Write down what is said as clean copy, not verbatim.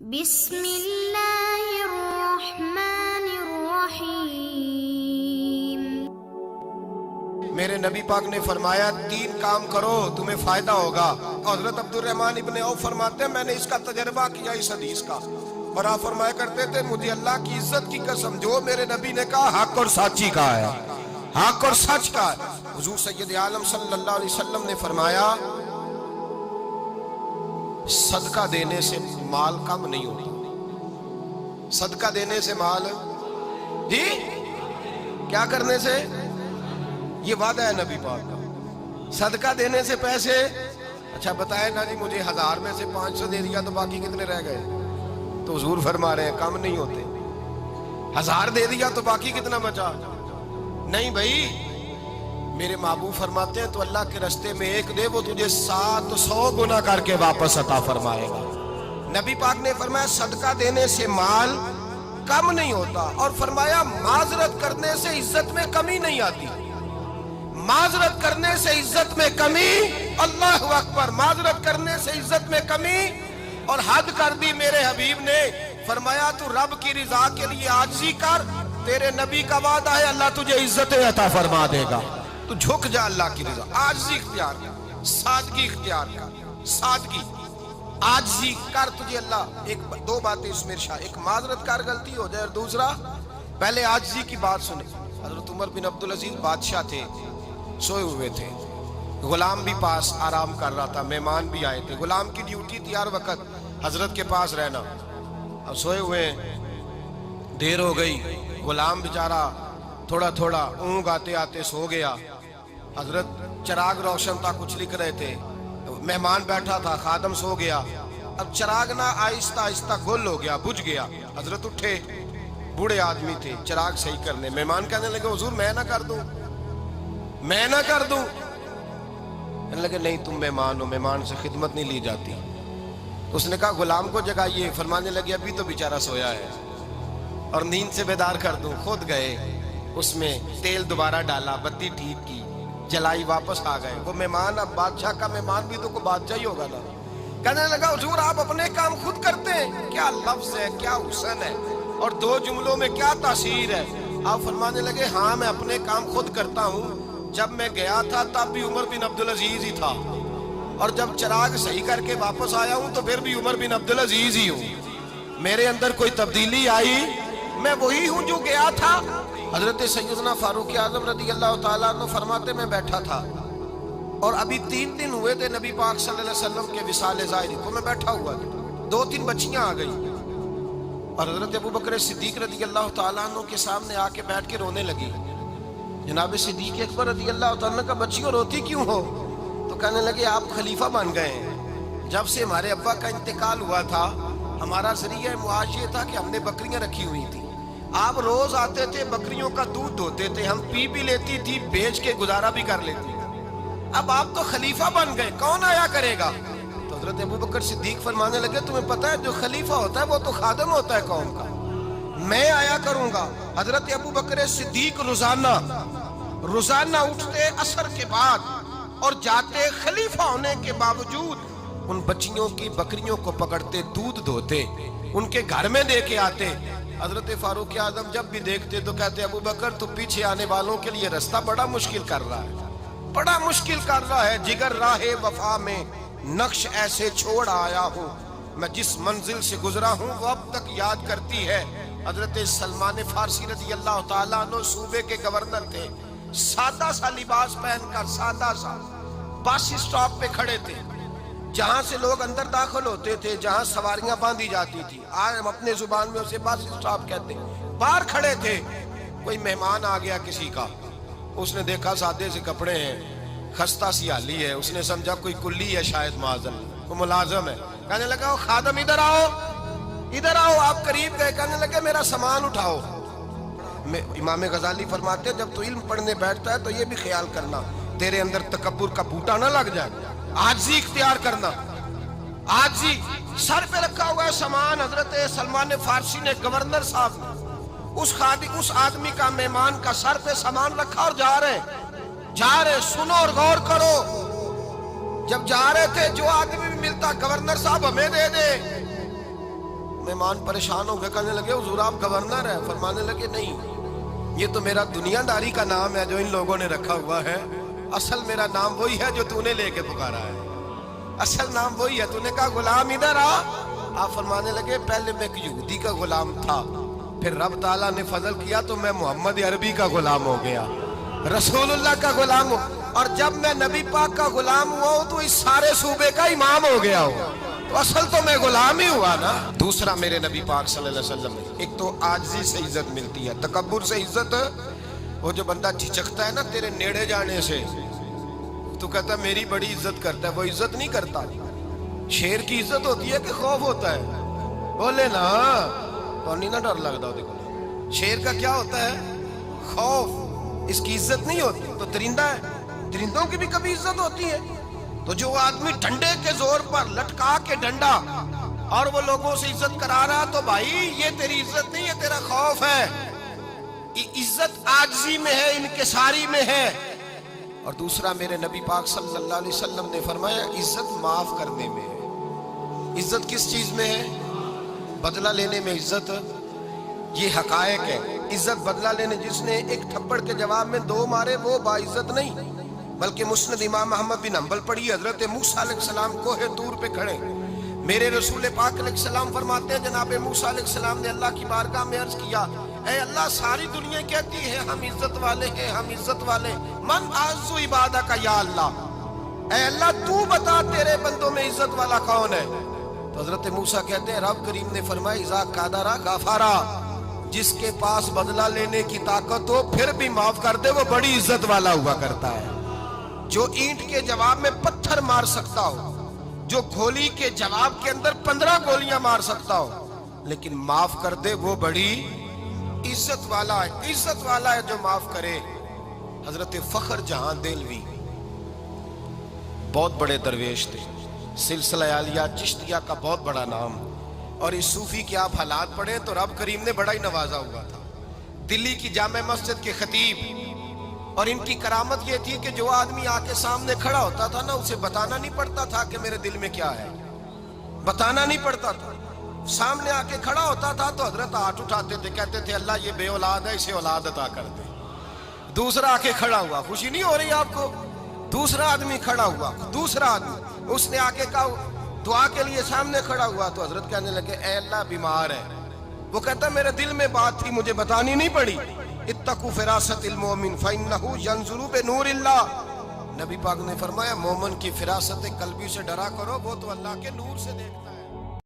بسم اللہ الرحمن الرحیم۔ میرے نبی پاک نے فرمایا 3 کام کرو تمہیں فائدہ ہوگا۔ حضرت عبد الرحمن ابن عوف فرماتے ہیں میں نے اس کا تجربہ کیا اس حدیث کا، اور آپ فرمایا کرتے تھے مجھے اللہ کی عزت کی قسم جو میرے نبی نے کہا حق اور سچی کہا ہے، حق اور سچ کہا ہے۔ حضور سید عالم صلی اللہ علیہ وسلم نے فرمایا صدقہ دینے سے مال کم نہیں ہوتا، صدقہ دینے سے مال جی کیا کرنے سے، یہ وعدہ ہے نبی پاک کا، صدقہ دینے سے پیسے۔ اچھا بتائیں نا جی مجھے 1000 میں سے 500 دے دیا تو باقی کتنے رہ گئے؟ تو حضور فرما رہے ہیں کم نہیں ہوتے۔ 1000 دے دیا تو باقی کتنا بچا؟ نہیں بھائی، میرے محبوب فرماتے ہیں تو اللہ کے رستے میں 1 دے وہ تجھے 700 گنا کر کے واپس عطا فرمائے گا۔ نبی پاک نے فرمایا صدقہ دینے سے مال کم نہیں ہوتا، اور فرمایا معذرت کرنے سے عزت میں کمی نہیں آتی، معذرت کرنے سے عزت میں کمی، اللہ اکبر، معذرت کرنے سے عزت میں کمی۔ اور حد کر دی میرے حبیب نے، فرمایا تو رب کی رضا کے لیے عاجزی کر، تیرے نبی کا وعدہ ہے اللہ تجھے عزت عطا فرما دے گا۔ تو جھک جا اللہ کی رضا، عاجزی اختیار کر، سادگی اختیار کر، سادگی عاجزی کر، تجھے اللہ 2 باتیں اس میں ارشاد، ایک معذرت کر غلطی ہو جائے، اور دوسرا پہلے عاجزی کی بات سنے۔ حضرت عمر بن عبدالعزیز بادشاہ تھے، سوئے ہوئے تھے، غلام بھی پاس آرام کر رہا تھا، مہمان بھی آئے تھے، غلام کی ڈیوٹی تھی ہر وقت حضرت کے پاس رہنا۔ اب سوئے ہوئے دیر ہو گئی، غلام بیچارہ تھوڑا تھوڑا اونگ آتے آتے سو گیا۔ حضرت چراغ روشن تھا، کچھ لکھ رہے تھے، مہمان بیٹھا تھا، خادم سو گیا۔ اب چراغ نہ آہستہ آہستہ گل ہو گیا، بجھ گیا۔ حضرت اٹھے، بوڑھے آدمی تھے، چراغ صحیح کرنے، مہمان کہنے لگے حضور میں نہ کر دوں، میں نہ کر دوں؟ کہنے لگے نہیں تم مہمان ہو، مہمان سے خدمت نہیں لی جاتی۔ تو اس نے کہا غلام کو جگائیے، فرمانے لگے ابھی تو بیچارہ سویا ہے اور نیند سے بیدار کر دوں۔ خود گئے، اس میں تیل دوبارہ ڈالا، بتی ٹھیک کی، جلائی، واپس آ گئے۔ وہ مہمان، اب بادشاہ کا مہمان بھی تو کوئی بادشاہ ہی ہوگا نا۔ کہنے لگا حضور آپ اپنے کام خود کرتے ہیں، کیا لفظ ہے، کیا حسن ہے، اور 2 جملوں میں کیا تاثیر ہے۔ آپ فرمانے لگے ہاں میں اپنے کام خود کرتا ہوں، جب میں گیا تھا تب بھی عمر بن عبدالعزیز ہی تھا، اور جب چراغ صحیح کر کے واپس آیا ہوں تو پھر بھی عمر بن عبدالعزیز ہی ہوں، میرے اندر کوئی تبدیلی آئی؟ میں وہی ہوں جو گیا تھا۔ حضرت سیدنا فاروق اعظم رضی اللہ تعالیٰ عنہ فرماتے میں بیٹھا تھا، اور ابھی 3 دن ہوئے تھے نبی پاک صلی اللہ علیہ وسلم کے وصال ظاہری کو، میں بیٹھا ہوا تھا، 2-3 بچیاں آ گئی، اور حضرت ابوبکر صدیق رضی اللہ تعالیٰ عنہ کے سامنے آ کے بیٹھ کے رونے لگی۔ جناب صدیق اکبر رضی اللہ تعالیٰ عنہ کا بچیوں روتی کیوں ہو؟ تو کہنے لگے آپ خلیفہ بن گئے ہیں، جب سے ہمارے ابا کا انتقال ہوا تھا ہمارا ذریعہ معاش یہ تھا کہ ہم نے بکریاں رکھی ہوئی تھی، آپ روز آتے تھے بکریوں کا دودھ دھوتے تھے، ہم پی بھی لیتی تھی، بیچ کے گزارا بھی کر لیتی، اب آپ تو خلیفہ بن گئے، کون آیا کرے گا؟ تو حضرت ابوبکر صدیق فرمانے لگے تمہیں پتہ ہے جو خلیفہ ہوتا ہے وہ تو خادم ہوتا ہے قوم کا، میں آیا کروں گا۔ حضرت ابوبکر صدیق روزانہ اٹھتے عصر کے بعد اور جاتے، خلیفہ ہونے کے باوجود ان بچیوں کی بکریوں کو پکڑتے، دودھ دھوتے، ان کے گھر میں دے کے آتے۔ حضرت فاروق اعظم جب بھی دیکھتے تو کہتے ابوبکر تو پیچھے آنے والوں کے لیے راستہ بڑا مشکل کر رہا ہے، بڑا مشکل کر رہا ہے، جگر راہ وفا میں نقش ایسے چھوڑ آیا ہوں، میں جس منزل سے گزرا ہوں وہ اب تک یاد کرتی ہے۔ حضرت سلمان فارسی رضی اللہ تعالیٰ عنہ صوبے کے گورنر تھے، سادہ سا لباس پہن کر، سادہ سا، بس اسٹاپ پہ کھڑے تھے، جہاں سے لوگ اندر داخل ہوتے تھے، جہاں سواریاں باندھی جاتی تھی، آج ہم اپنے زبان میں اسے بس اسٹاپ کہتے ہیں، باہر کھڑے تھے۔ کوئی مہمان آ گیا کسی کا، اس نے دیکھا سادے سے کپڑے ہیں، خستہ سی حالی ہے، اس نے سمجھا کوئی کلی ہے شاید، معاذ اللہ کوئی ملازم ہے، کہنے لگا خادم ادھر آؤ، ادھر آؤ۔ آپ قریب گئے، کہنے لگے میرا سامان اٹھاؤ۔ امام غزالی فرماتے ہیں جب تو علم پڑھنے بیٹھتا ہے تو یہ بھی خیال کرنا تیرے اندر تکبر کا بوٹا نہ لگ جائے، عاجزی اختیار کرنا، عاجزی۔ سر پہ رکھا ہوا ہے سامان، حضرت سلمان فارسی نے، گورنر صاحب نے، اس آدمی کا، مہمان کا سر پہ سامان رکھا اور جا رہے، سنو اور غور کرو، جب جا رہے تھے جو آدمی بھی ملتا گورنر صاحب ہمیں دے دے، مہمان پریشان ہو گئے، کہنے لگے حضور آپ گورنر ہیں؟ فرمانے لگے نہیں، یہ تو میرا دنیا داری کا نام ہے جو ان لوگوں نے رکھا ہوا ہے، اصل میرا نام وہی ہے جو تو نے لے کے پکارا ہے، اصل نام وہی ہے۔ تو نے کہا غلام ادھر آ۔ آپ فرمانے لگے پہلے میں ایک یہودی کا غلام تھا، پھر رب تعالیٰ نے فضل کیا تو میں محمد عربی کا غلام ہو گیا، رسول اللہ کا غلام ہوں، اور جب میں نبی پاک کا غلام ہوا ہوں تو اس سارے صوبے کا امام ہو گیا ہوں، تو اصل تو میں غلام ہی ہوا نا۔ دوسرا میرے نبی پاک صلی اللہ علیہ وسلم، ایک تو عاجزی سے عزت ملتی ہے، تکبر سے عزت، وہ جو بندہ جھجکتا ہے نا تیرے نیڑے جانے سے، تو کہتا ہے میری بڑی عزت کرتا ہے، وہ عزت نہیں کرتا۔ شیر کی عزت ہوتی ہے کہ خوف ہوتا ہے؟ بولے نا، تو نہیں نہ ڈر لگتا دیکھو، شیر کا کیا ہوتا ہے؟ خوف، اس کی عزت نہیں ہوتی۔ تو درندہ ہے، درندوں کی بھی کبھی عزت ہوتی ہے؟ تو جو آدمی ڈنڈے کے زور پر لٹکا کے ڈنڈا اور وہ لوگوں سے عزت کرا رہا، تو بھائی یہ تیری عزت نہیں ہے، تیرا خوف ہے۔ عزت عاجزی میں ہے، انکساری میں ہے۔ اور دوسرا میرے نبی پاک صلی اللہ علیہ وسلم نے فرمایا عزت معاف کرنے میں ہے۔ عزت کس چیز میں ہے؟ بدلہ لینے میں عزت، یہ حقائق ہے۔ عزت بدلہ لینے، جس نے ایک تھپڑ کے جواب میں 2 مارے وہ باعزت نہیں، بلکہ مسند امام احمد بن حنبل پڑھی، حضرت موسیٰ علیہ السلام کوہ طور پہ کھڑے، میرے رسول پاک علیہ السلام فرماتے ہیں جناب موسیٰ علیہ السلام نے اللہ کی بارگاہ میں عرض کیا، اے اللہ ساری دنیا کہتی ہے ہم عزت والے ہیں، ہم عزت والے، من اعز عبادہ کا یا اللہ، اے اللہ تو بتا تیرے بندوں میں عزت والا کون ہے؟ تو حضرت موسیٰ کہتے ہیں رب کریم نے فرمایا اذا قادرا غفارا، جس کے پاس بدلہ لینے کی طاقت ہو پھر بھی معاف کر دے وہ بڑی عزت والا ہوا کرتا ہے۔ جو اینٹ کے جواب میں پتھر مار سکتا ہو، جو گولی کے جواب کے اندر 15 گولیاں مار سکتا ہو، لیکن معاف کر دے وہ بڑی عزت والا ہے۔ عزت والا ہے جو معاف کرے۔ حضرت فخر جہاں دہلوی بہت بڑے درویش تھے، سلسلہ عالیہ چشتیہ کا بہت بڑا نام، اور اس صوفی کے آپ حالات پڑھیں تو رب کریم نے بڑا ہی نوازا ہوا تھا۔ دلی کی جامع مسجد کے خطیب، اور ان کی کرامت یہ تھی کہ جو آدمی آ کے سامنے کھڑا ہوتا تھا نا اسے بتانا نہیں پڑتا تھا کہ میرے دل میں کیا ہے، بتانا نہیں پڑتا تھا۔ سامنے آ کے کھڑا ہوتا تھا تو حضرت ہاتھ اٹھاتے تھے، کہتے تھے اللہ یہ بے اولاد ہے اسے اولاد عطا کر دے۔ دوسرا آ کے کھڑا ہوا، خوشی نہیں ہو رہی آپ کو؟ دوسرا آدمی کھڑا ہوا، دوسرا آدمی، اس نے آ کے کہا دعا کے لیے سامنے کھڑا ہوا تو حضرت کہنے لگے اے اللہ بیمار ہے، وہ کہتا میرے دل میں بات تھی مجھے بتانی نہیں پڑی، اتقوا فراست المومن فإنہ ینظر بنور اللہ، نبی پاک نے فرمایا مومن کی فراست قلبی سے ڈرا کرو، وہ تو اللہ کے نور سے دیکھتا ہے۔